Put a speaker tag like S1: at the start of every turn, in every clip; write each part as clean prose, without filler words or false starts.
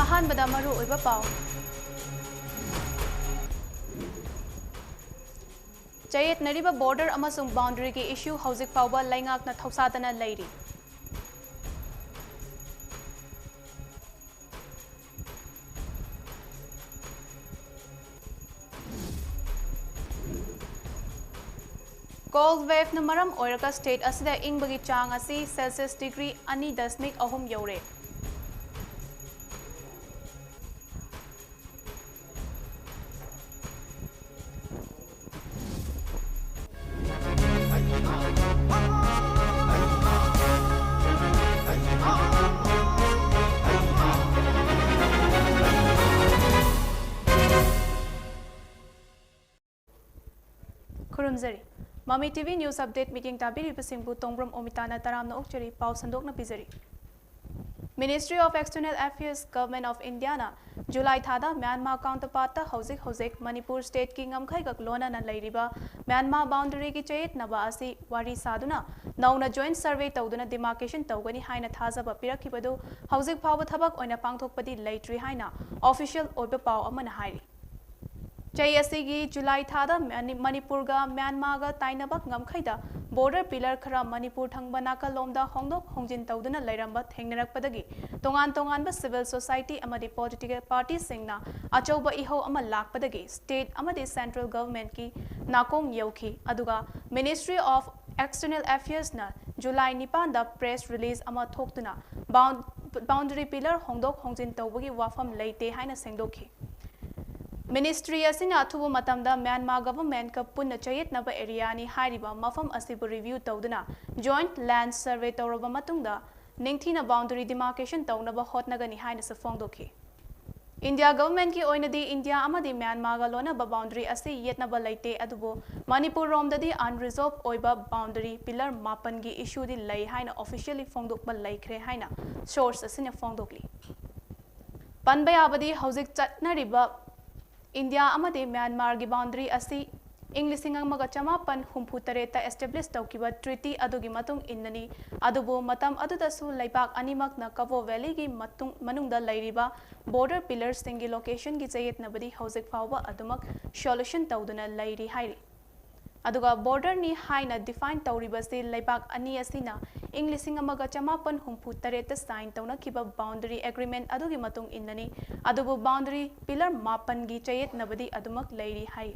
S1: अहानबदा मरु ओइबा पाव चयेत नरिबा बॉर्डर अमसुंग बाउंड्री की इश्यू हौजिक फाउबा लैंगाकना थौसादना लैरी कोल्ड वेव न मरम ओइरका स्टेट असिदा इंगबगी चांग असि सेल्सियस डिग्री 2.3 यौरे खुरुमजरी ममी टीवी न्यूज अपडेट मीटिंग ताबीरिबसिंगबु तोंगब्रम ओमिता ना तरामना ओक्चरी पाव संदोकना पिजरी Ministry of External Affairs Government of India ना जुलाई थादा म्यांमार काउंटरपार्ट हौजिक मणिपुर स्टेट की ngमखैगक लोना ना लैरिबा म्यांमार बाउंड्री की चयेत नबा असि वारी सादुना नौना जॉइंट सर्वे तौदुना डिमार्केशन तौगनी हाइना थाजबा पिरखिबदु हौजिक फाव थबक ओइना पांगथोकपदि लैट्री हाइना ऑफिशियल ओइबा पाव अमना हाइरी चयसी जुलाई थादा मणिपुर म्यांमार ताइनबक ngमखैदा बॉर्डर पिलर खरा मणिपुर थंगबा नाकलोमदा होंदोक होंजिन तौदुना लैरंबा थेंगनरकपदगी तोंगान सिविल सोसाइटी अमदी पॉलिटिकल पार्टी सिंगना अचौबा इहो अमा लाकपदगी स्टेट अमदी सेंट्रल गवर्नमेंट की नाकोंग यौखी अदुगा मिनिस्ट्री ऑफ एक्सटर्नल अफेयर्स ना जुलाई 9 दा प्रेस रिलीज अमा थोक्तुना बाउंड्री पिलर होंदोक होंजिन तौबगी वाफम लैते हाइना सेंदोखी मिनिस्ट्री असिना अथुबु मतमदा म्यांमार गवर्नमेंट का पुन्ना चयेतनबा एरियानी हारिबा मफम असिबु रिव्यू तौदुना जॉइंट लैंड सर्वे तौरबा मतुंगदा निंगथीना बाउंड्री डिमार्केशन तौनबा होतनगनी हाइना से फोंदोखी इंडिया गवर्नमेंट की ओइनदी इंडिया अमदी म्यांमार गा लोनबा बाउंड्री असि येतनबा लैते अदुबो मणिपुर रोमददी अनरिजॉल्व ओइबा बाउंड्री पिलर 9 की इश्यूदी लै हाइना ऑफिशियली फोंदोकबा लैखरे हाइना सोर्स असिना फोंदोकली पनबा याबदी हौजिक चटनरिबा इंडिया अमदे म्यांमार की बाउंड्री असि इंग 1948 एस्टेब्लिश तौकिबा ट्रीटी अदुगी मतुंग इन्ननी अदुबो मतम अदुदसु लैपाक अनिमकना कवो वैली की मनुंगदा लैरिबा बॉर्डर पिलर सिंगी लोकेशन की चयेतनबदी हौजिक फावबा अदुमक सॉल्यूशन तौदुना लैरी हाइरी अदुगा बॉर्डर नि हाइना डिफाइन तौरिबसे लैपाक अनि असिना इंग 1948 साइन तौनखिबा बाउंड्री एग्रीमेंट अदुगी मतुंग इन्ननी अदुबु बाउंड्री पिलर 9 की चयेतनबदी अदुमक लैरी हाइ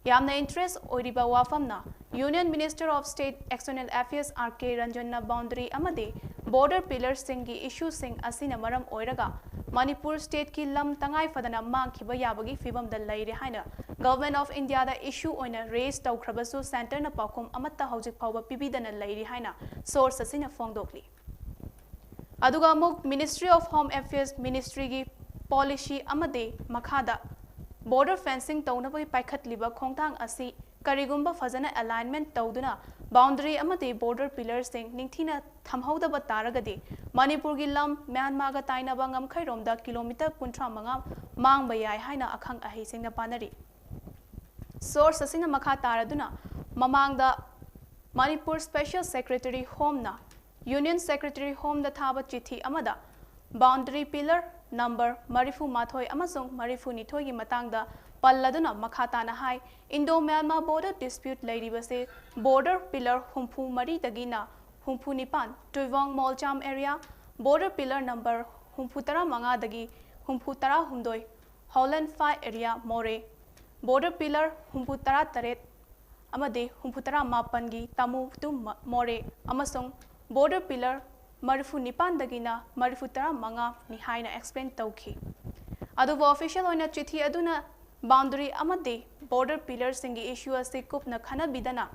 S1: यामना इंटरेस्ट ओइरिबा वाफमना Union Minister of State External Affairs R K. रंजनना बाउंड्री अमदे बॉर्डर पिलर सिंगी इश्यू सिंग असिना मरम ओइरगा मणिपुर स्टेट की लम तंगाई फदना मांगखिबा याबगी फिबम द लैरे हाइना गवर्नमेंट ऑफ इंडिया दा इश्यू ओइना रेज तौखरबसु सेंटर ना पाखुम अमत्ता हौजिक फावबा पिबीदना लैरी हाइना सोर्स असिना फोंदोकली अदुगा मुक ministry of home affairs ministry की पॉलिसी अमदे मखादा बॉर्डर फेंसिंग तौनबगी पाइखतलिबा खोंगथांग असि करिगुंबा फजना अलाइनमेंट तौदुना बाउंड्री अमदे बॉर्डर पिलर सिंग निंगथीना थमहौदबा तारगदे मणिपुर की लम म्यांमार गा ताइनबा ngमखैरोमदा किलोमीटर 35 मांगबा याय हाइना अखंग अहिसिंगना पानरी सोर्स असिना मखा तारदुना ममांगदा मणिपुर स्पेशल सेक्रेटरी होम ना यूनियन सेक्रेटरी होम दा थाबा चिठी अमदा बाउंड्री पिलर नंबर 34 अमसुंग 34 की मतंगदा पल्लदुना मखाताना हाई इंडो म्यांमार बॉर्डर डिस्प्यूट लैरिबसे बॉर्डर पिलर 34 दगिना 49 Tuivong Molcham area border pillar number 35 दगी 39 Holland 5 area Moreh border pillar 38 अमदे 39 की तमु टू मोरे अमसुंग बॉर्डर पिलर 49 दगिना 35 नि हाइना एक्सप्लेन तौखी अदुबो ऑफिशियल ओइना चिठी अदुना बाउंड्री अमदे बॉर्डर पिलर सिंगी इश्यू असे कुपना खनबिदना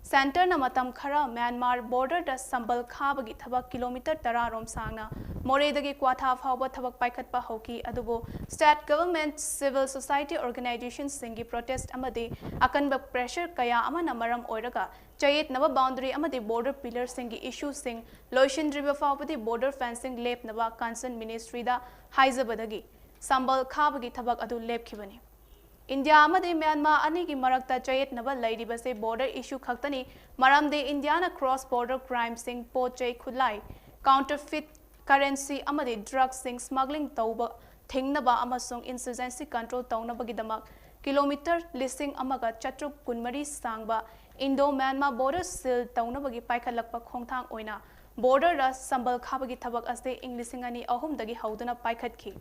S1: सेंटर न मतम खरा म्यांमार बॉर्डर द संबल खाबगी थबक किलोमीटर 10 रोम सांगना मोरेदगी क्वाथा फावबा थबक पाइखतपा होकी अदुबो state government civil society organisation सिंगी प्रोटेस्ट अमदे अकनब प्रेशर कया अमना मरम ओइरगा चयेत नब बाउंड्री अमदे बॉर्डर पिलर सिंगी इश्यू सिंग लोइशनद्रिबा फावबदी बॉर्डर फेंसिंग लेप नबा कंसर्न मिनिस्ट्री दा हाइजबदगी संबल खाबगी थबक अदु लेपखिबनी इंडिया अमदे म्यांमार अनी की मरक्ता चयेत नब लैरिबसे बॉर्डर इश्यू खक्तनी मरमदे इंडिया ना cross border crime Singh पोचै खुलाई counterfeit currency amadi drugs sing smuggling tauba thingnaba amasung insurgency control taunabagidama kilometer listing amaga chatruk kunmari sangba Indo-Myanmar border seal taunabagi paikhalakpa khongthang oina border ra sambal khabagi thabak ase Englishing ani ahum dagi hauduna paikhatkhi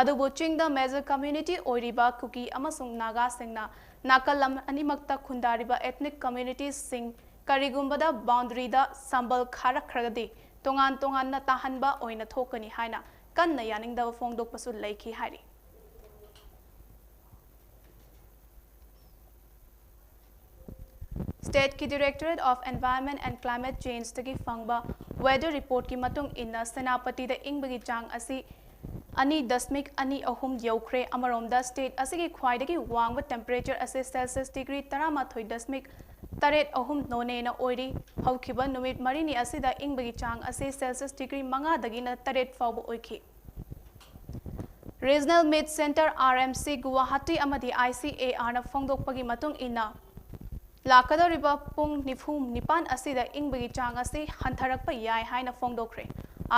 S1: adubu chingda major community oiriba Kuki amasung Naga singna nakalam animakta khundariba ethnic communities sing karigumbada boundary da sambal kharakragadi tongan tongan na tahanba oina thokani haina kanna yaningda fongdok pasu laiki hari State ki Directorate of Environment and Climate Change tagi fangba weather report ki matung inna senapati da ingbagi chang asi ani dasmik ani ahum yaukhre amaromda state asigi khwaidagi wangba temperature ase Celsius degree 13.8 ahum none na oiri haukiba numit marini asida ingbagi chang ase Celsius degree 5 dagi na 8 fawba oikhi Regional Mid Center RMC Guwahati amadi ICAR na fongdokpagi matung inna Lakadariba pung nifum nipan asida ingbagi chang asi hantarakpa yai haina fongdokre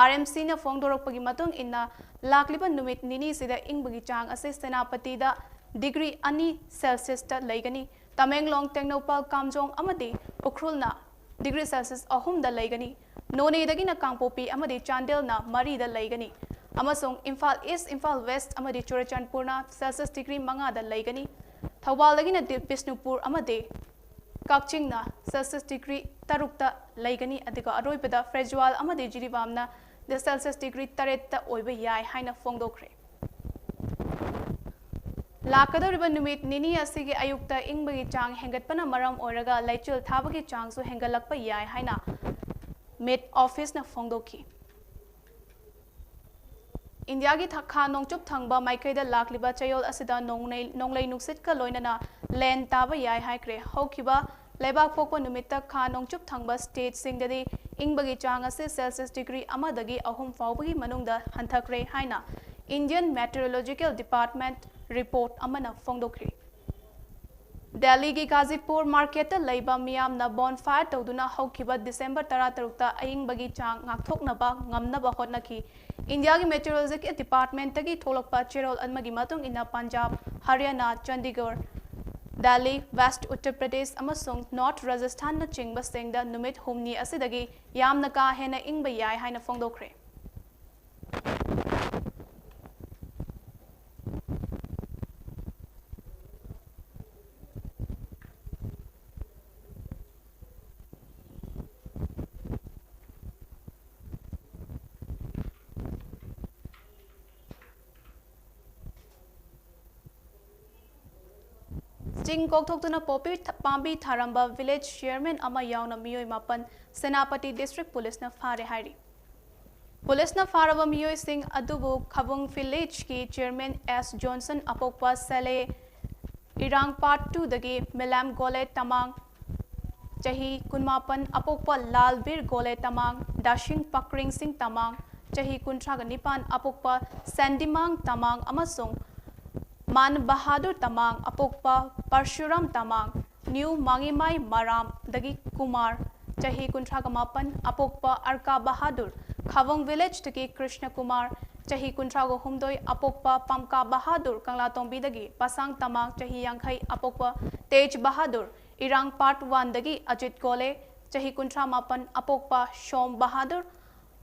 S1: RMC na fongdorakpagi matung inna lakliba numit nini sida ingbagi chang asi senapati da degree ani Celsius ta laigani Tamenglong Technopal Kamjong amadi Ukhrul na degree Celsius ahum da laigani None dagi na Kangpopi amadi Chandel na Mari da laigani amasung Imphal East Imphal West amadi Churachandpur na Celsius degree 5 da laigani Thawbal dagi na Bishnupur amadi Kakching na Celsius degree 3 ta laigani adiga aroibada Frejwal amadi Jiribam na the Celsius degree 3 ta oiba yai haina fongdokre Lakadariba numit nini asigi ayukta ingbagi chang hengatpana maram oiraga laichul thabagi chang su hengalakpa yai haina Met Office na fongdoki India ki thakha nongchup thangba maikaida lakliba chayol asida nonglei nuksit ka loinana land taba yai haikre haukiba lebak pokpa numitta kha nongchup thangba state singdadi ingbagi chang ase Celsius degree amadagi ahum fawbagi manungda hanthakre haina Indian Meteorological Department report amana fongdokri Delhi ki Gazipur market ta leiba miyam na bonfire tawduna haukiba December 13 ta ayingbagi chang ngakthoknaba ngamnaba hotnaki India ki Meteorological Department tagi tholakpa cherol anmagi matung ina Punjab, Haryana, Chandigarh, Delhi, West Uttar Pradesh amasung North Rajasthan na chingba sengda numit humni asidagi yamna ka hena ingba yai haina fongdokre Sting Koktoktuna Popi Pambi Tharamba Village Chairman Ama Yauna Miyoi Mapan Senapati District Police na Fare Hari Police na Faraba Miyoi Singh Adubu Khabung Village ki Chairman S Johnson Apokwa Sale Irang Part 2 dagi Milam Gole Tamang Chahi Kunmapan Apokwa Lalbir Gole Tamang Dashing Pakring Singh Tamang Chahi Kuntraga Nipan Apokwa Sandimang Tamang Amasung Man Bahadur Tamang Apokpa Parshuram Tamang New Mangimai Maram Dagi Kumar Chahi Kuntragamapan Apokpa Arka Bahadur Khavang Village Dagi Krishna Kumar Chahi Kuntrago Humdoi Apokpa Pamka Bahadur Kanglatombi Dagi Pasang Tamang Chahi Yangkai Apokpa Tej Bahadur Irang Part 1 Dagi Ajit Gole Chahi Kuntramapan Apokpa Shom Bahadur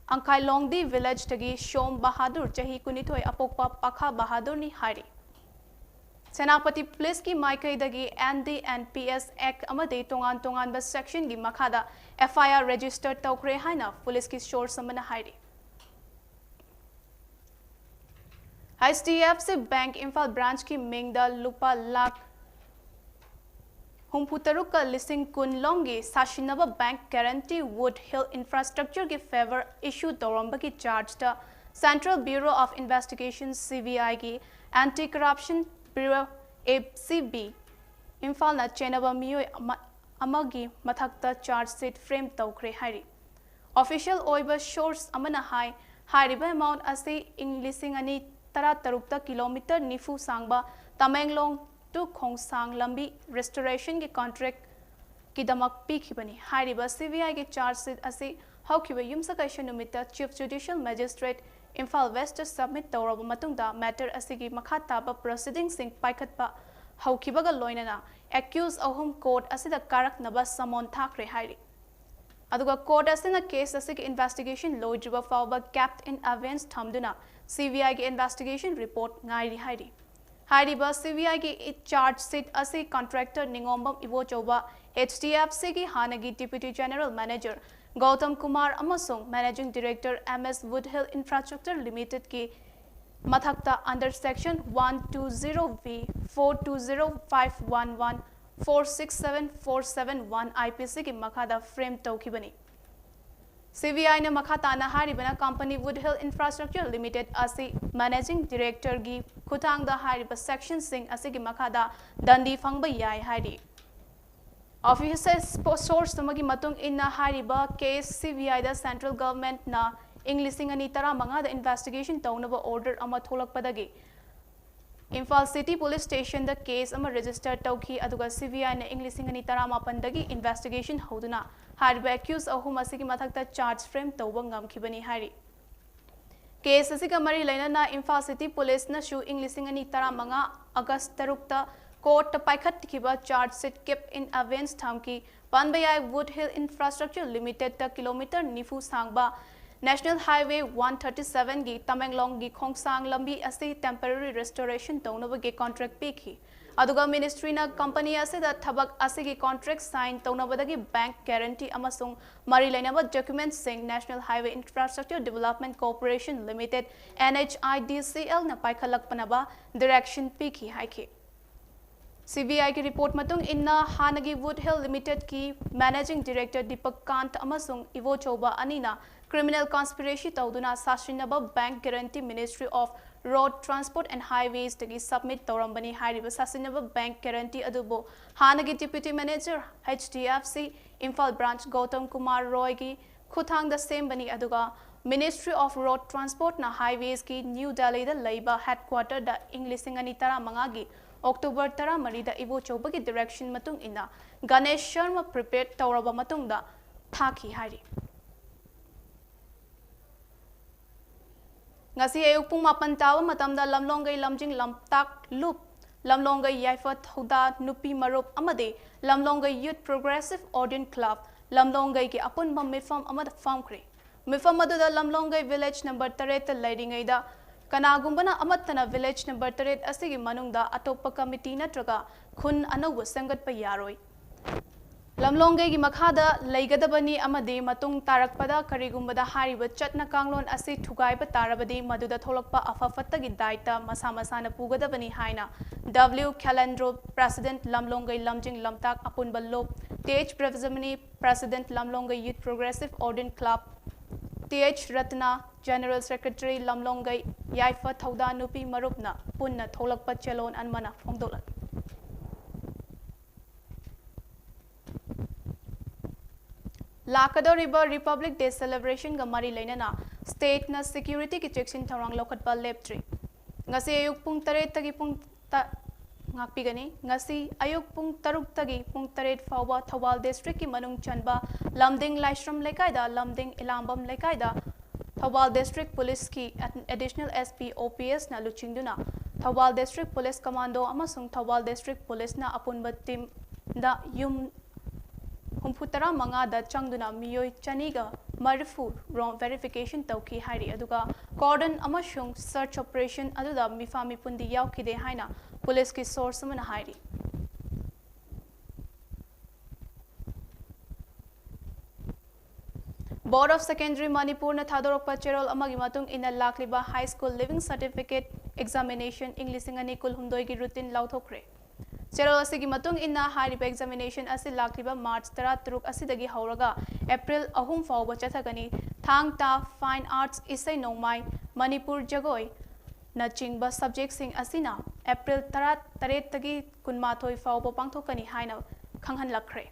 S1: Angkai Longdi Village Dagi Shom Bahadur Chahi Kunithoi Apokpa Pakha Bahadur Ni Hari Senapati Police ki Maikaidagi NDNPS Act amade tongan tongan ba section gi makhada FIR registered tawkre haina police ki source samana hairi HDFC Bank Imphal branch ki mingda lupa lakh Humputaruk ka listing kun longi Sashinaba Bank Guarantee Wood Hill Infrastructure ki favor issue toramba ki charge ta Central Bureau of Investigation CBI ki Anti-Corruption Bureau ACB Imphal na Chenaba Miyoi Amagi Mathakta charge sheet frame tawkre hari Official oiba source amana hai hariba amount ase Englising ani tara tarukta kilometer nifu sangba Tamenglong to Khongsang lambi restoration ki contract ki damak pikhibani hariba CBI ki charge sheet ase haukiba yumsakaisha numita Chief Judicial Magistrate Imphal West submit tawraba matungda matter asigi makha taba proceedings sing paikhatpa haukibaga loinana accused ahum court asida karaknaba samon thakre hairi aduga court asina case asigi investigation lojiba fawba capped in abeyance thamduna CBI ge investigation report ngairi hairi Hariba CBI ki charge sheet asi contractor Ningombam Ivo Choba HDFC ki Hanagi Deputy General Manager Gautam Kumar amasung Managing Director MS Woodhill Infrastructure Limited ki mathakta under section 120V 420511 467471 IPC ki makhada frame tawkibani CBI na makhatana haribana company Woodhill Infrastructure Limited asi managing director gi khutangda hariba section sing asi gi makhada dandi phangba yai hari officers source tamagi matung inna hariba case CBI da central government na Englishing ani tara manga da investigation tawnaba order ama tholakpadagi Imphal City Police Station the case ama register tawki aduga CBI na Englishing ani tara mapandagi investigation hoduna hariba accused ahum asigi mathakta charge frame tawba ngamkhibani hari case asiga mari lainana Imphal City Police na shu Englishing ani tara manga August 3 ta court ta paikhat kiba charge sheet kept in abeyance thamki Panbayai Woodhill Infrastructure Limited ta kilometer nifu sangba National Highway 137 gi Tamenglong gi Khongsang lambi asi temporary restoration tawnaba ge contract pikhi aduga ministry na company asida thabak asi gi contract sign tawnabadagi bank guarantee amasung mari lainaba documents sing National Highway Infrastructure Development Corporation Limited NHIDCL na paikhalakpanaba direction pikhi haiki CBI की report मतुंग इन्ना हानगी Woodhill Limited की managing director Deepak Kant अमसुंग इवो चौबा अनीना criminal conspiracy तौदुना सासिनबा bank guarantee Ministry of Road Transport and Highways तगी submit तौरंबनी हाइरिबा सासिनबा बैंक guarantee अदुबो हानगी Deputy Manager HDFC Imphal Branch Gautam Kumar Roy की खुथांग द सेम बनी अदुगा Ministry of Road Transport na Highways की New Delhi दा लैबा headquarter दा Englishing ani tara मंगागी October 13 da Ivo Choba ki direction matung ina Ganesh Sharma prepared tawraba matung da thaki hari ngasi ayuk pung mapan tawa matam da lamlongai lamjing lamtak loop lamlongai yaifa thoda nupi marup amade lamlongai Youth Progressive Audience Club lamlongai ki apun bam mifam amad farm kre mifam adu da lamlongai village number 3 ta leidingai da Kanagumbana Amatana village number 3 asigi manungda atopa committee natraga khun anauba sangat pa yaroi Lamlongai gi makhada leigadabani amade matung tarakpada karigumbada hariba chatna kanglon asi thugaiba tarabadi maduda tholakpa afafattagi daita masa masana pugadabani haina W Calandro President Lamlongai Lamjing Lamtak Apun Ballo TH Prevzamani President Lamlongai Youth Progressive Audience Club TH Ratna General Secretary Lamlongai Yaifa Thauda Nupi Marupna Punna Tholakpa Chelon Anmana Phongdolan Lakadoriba Republic Day celebration ga mari lainana state na security ki checking tharang lokhatpa leptri ngasi ayuk pung 3 tagi pung ngakpigani ngasi ayuk pung 3 tagi pung 3 fawba Thawal district ki manung chanba Lamding Laishram Lekaida Lamding Ilambam Lekaida Thawal district police ki additional SP OPS na luchingduna Thawal district police commando amasung Thawal district police na apunba team da yum Humputara manga da changduna miyoi chaniga marifu wrong verification tauki hairi aduga cordon amashung search operation aduda mifami pundi yaukide haina police ki source mana hairi Board of Secondary Manipur na thadorokpa cherol amagi matung ina lakliba high school living certificate examination Englishing ani kul humdoi gi routine lauthokre Cherol asigi matung inna hariba examination asi lakliba March 13 asidagi hauraga April 3 fawba chathagani thangta fine arts isai nongmai Manipur jagoi na chingba subject sing asina April 13 tagi kunmathoi fawba pangthokani haina khanghan lakre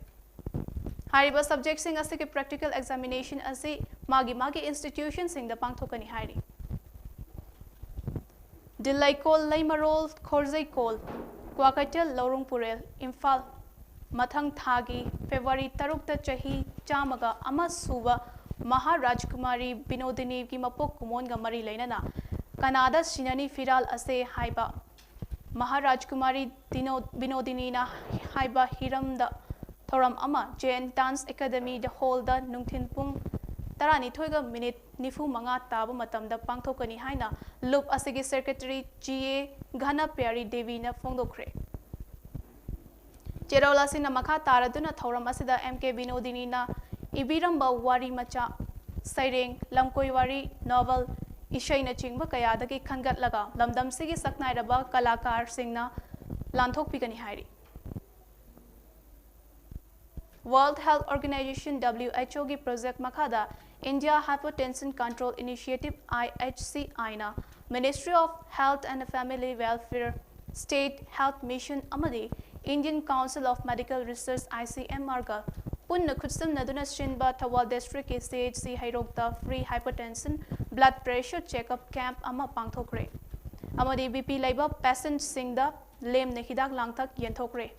S1: Hariba subject sing asigi practical examination asi magi institution sing da pangthokani hairi Dilai kol laimarol khorzai kol Kwakatel Laurungpurel Imphal Mathang Thagi February 3 ta chahi chamaga ama suba Maharajkumari Binodini ki mapok kumon ga mari leinana Kanada sinani firal ase haiba Maharajkumari Binodini na haiba hiramda Thoram ama Jain Dance Academy the whole da nungthin pung Tarani thoiga minute nifu manga tabu matamda pangthokani haina loop asigi secretary GA Ghana Pyari Devi na phongdokre Cherola sina makha taraduna thoram asida MK Binodini na ibiramba wari macha saireng lamkoi wari novel ishai na chingba kaya dagi khangat laga lamdam sigi saknai raba kalakar singna lanthok pigani hairi World Health Organization WHO ki project makhada India Hypertension Control Initiative IHCI na Ministry of Health and Family Welfare State Health Mission amadi Indian Council of Medical Research ICMR ga punna khutsam naduna shinba Thawal District ke CHC Hairokta free hypertension blood pressure checkup camp ama pangthokre amadi BP laiba patient singda lem ne hidak langthak yenthokre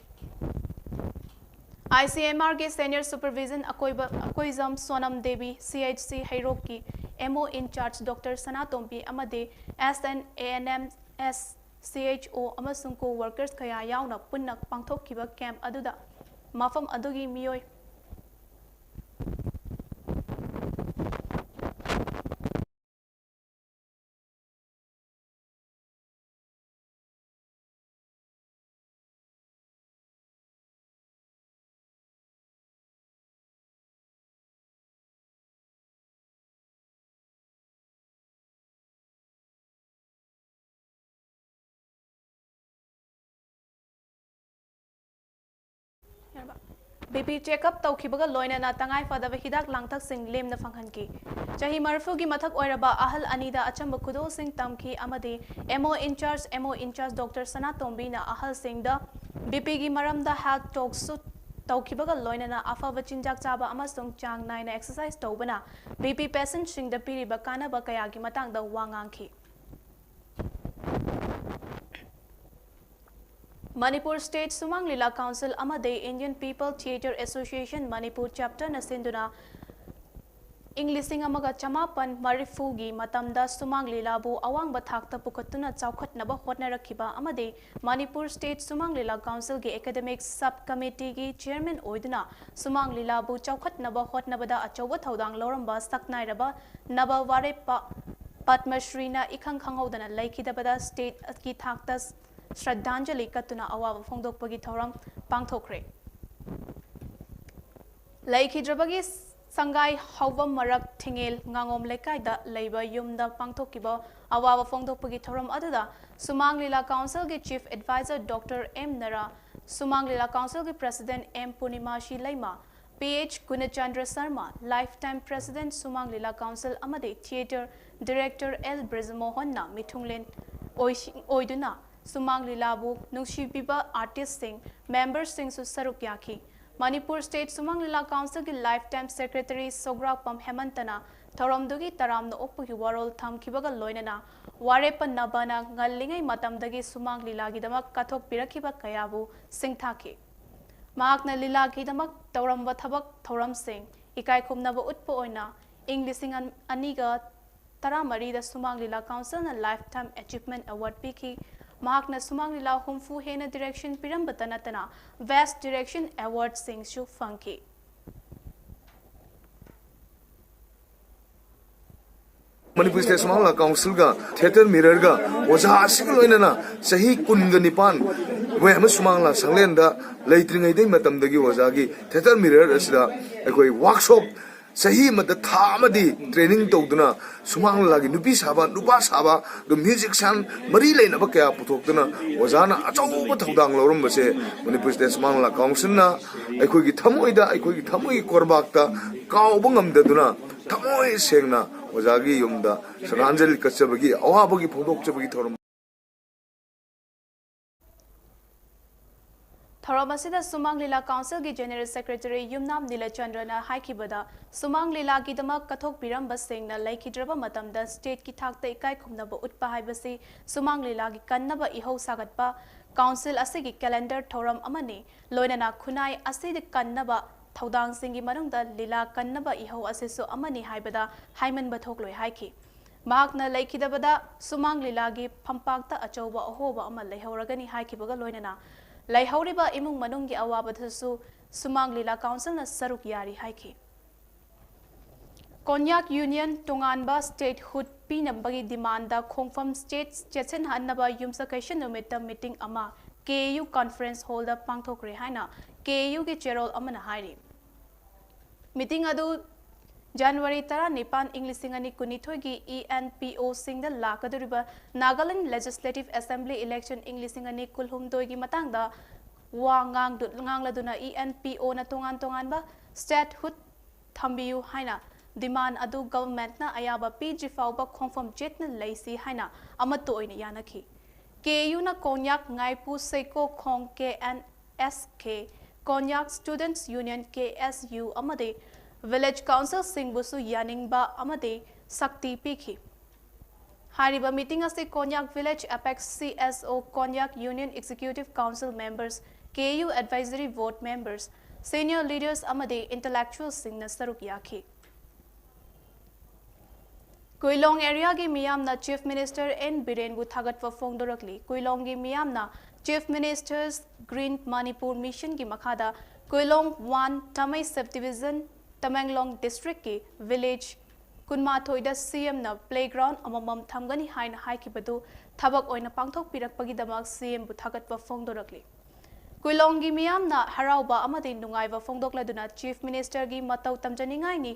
S1: ICMR के senior supervision Akoizam Sonam Devi CHC Hairok की MO in charge Dr. Sana Tompi amade SNANMS CHO amasung co workers kaya yauna punnak pangthok kiba camp aduda mafam adugi miyoi BP checkup taukibaga loina na tangai fadaba hidak langthak sing lem na phanghan ki chahi marfu gi mathak oiraba ahal anida achamba kudo sing tamki amadi MO in charge Dr. Sana Tombi na ahal sing da BP gi maramda health talks su taukibaga loina na afaba chinjak chaba amasung chang nai na exercise tawbana BP patient sing da piriba kana ba kaya gi matang da wangang ki Manipur State Sumang Lila Council amade Indian People Theatre Association Manipur chapter na sinduna Englising amaga chamapan marifugi matamda Sumang Lila bu awang bathakta pukatuna chawkhatnaba hotnarakhiba amade Manipur State Sumang Lila Council gi academic subcommittee gi chairman oiduna Sumang Lila bu chawkhatnaba hotnabada achoba thodang loramba saknairaba naba warepa Padmashri ikhang khanghodana laikhidabada state ki thakta Shraddhanjali katuna awaba phongdokpagi thoram pangthokre laikhidrabagi sangai hawam marak thingel ngangom lekai da leiba yumda pangthokiba awaba phongdokpagi thoram aduda Sumang Lila Council ge chief advisor Dr. M Nara Sumang Lila Council ge president M Punimashi Laima PH Gunachandra Sharma lifetime president Sumang Lila Council amade theatre director L Brizamohan na mithunglen oiduna Sumang Lilabu Nungshibiba artist sing members sing su saruk yakhi Manipur State Sumang Lila Council ki lifetime secretary Sogra Pam Hemantana Thoramdugi Taramna Oppugi Warol Tham Kibaga Loinana Warepa Nabana Ngalingai Matamdagi Sumang Lila Gidamak Kathok Pirakiba Kayabu Singthaki Magna Lila Gidamak Toramba Thabak Thoram Sing Ikai Kumnaba Utpo Oina Englising Aniga Taramari the Sumang Lila Council na Lifetime Achievement Award Piki Mahakna Sumang Lila Humfu Hena Direction Pirambatanatana Vast Direction Award Sing Shu Funky.
S2: Manipur State Sumang Lila Council ga theater mirror ga oja asiglo inana sahi kunga nipan we ama Sumang Lila sanglenda leitringai dei matam dagi oja gi theater mirror asida ekoi workshop sahi mata thamadi training tawduna Sumang Lila gi nupi saba nupa saba the music san mari leina ba kya puthokduna ojana achauba thodang lorum base Manipur State Sumang Lila Council na ekoi gi thamoi korbakta kaubang amdaduna thamoi sengna ojagi yumda Shraddhanjali kachabagi awabagi phondokchabagi thoram
S1: Thoramasida Sumang Lila Council ki General Secretary Yumnam Nilachandra na haikibada Sumang Lila ki damak kathok piram basing na laikhidraba matamda state ki thakta ikai khumnaba utpa haibasi Sumang Lila ki kannaba ihau sagatpa council asigi calendar thoram amani loinana khunai asidi kannaba थौदांसिंगी मनुंगदा Leela कन्नबा इहौ असिसु अमनी हाइबदा hymen बथोकलोय हाइखि महाकना लेखिदबदा Sumang लीलागी फंपाक्ता अचौबा अहोबा अमा लेहौरगनी हाइखिबगा लोइनना लेहौरिबा इमुंग मनुंगी अवाबदसु सुमांग लीला council न सरुक यारी हाइखि Konyak union तोंगानबा state पीनबगी demand दा खोंगफम state चेसन हन्नबा युमसकैशन नुमित्ता मीटिंग अमा KU कॉन्फ्रेंस हॉल दा पांगथोकरे हाइना KU के चेरोल अमना हाइरी मीटिंग अदु जनवरी 19 इंग्लिसिंगनी कुनिथोय की ENPO सिंग दा लाकदुरिबा नागालैंड लेजिस्लेटिव असेंबली इलेक्शन इंग्लिसिंगनी कुलहुमदोय की मतंगदा वा ngangladuna ENPO na tongan-tonganba statehood thambiyu haina demand adu government na ayaba PG fauba khongfam jetna leisi haina amato oina yanakhi KU na Konyak ngaipu seiko khong KNSK Konyak Students Union KSU amade village council singbusu yaningba amade sakti pikhi hariba meeting ase Konyak village apex CSO Konyak Union Executive Council members KU advisory vote members senior leaders amade intellectuals singna saruk yakhi Kuilong area gi miyam na chief minister N Biren bu thagat wa phongdorakli Kuilong gi miyam na chief minister's green Manipur mission gi makhada Kuilong 1 Tamai subdivision Tamenglong district ki village kunmathoida CM na playground amamam thamgani haina haikibadu thabak oina pangthok pirakpagi damak CM bu thagat wa phongdorakli Kuilongi miyam na harauba amade nungaiba phongdokladuna chief minister gi matau tamjaningai ni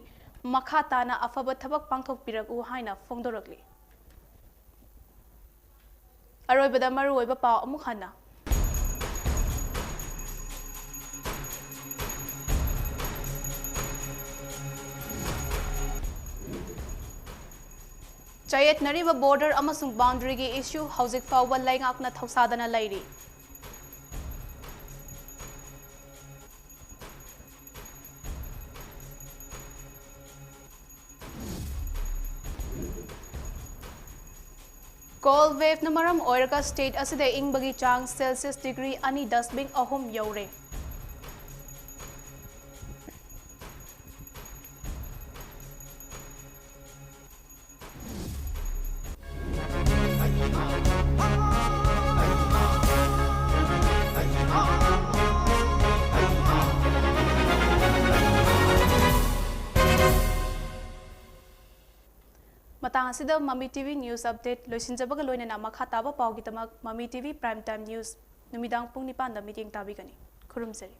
S1: makhata na afaba thabak pangthok piraku haina phongdorakli aroibada maru oiba paw amuk hana chayet nariba border amasung boundary gi issue hauzik fawba laingak na thausadana lairi Cold wave na maram oiraga state aside ingbagi chang Celsius degree ani dasbing ahum yaure. Matang asida Mami TV news update loisinjabaga loinana makhataba pawgi tamak Mami TV prime time news numidang pung 9 da meeting tabigani khurumsari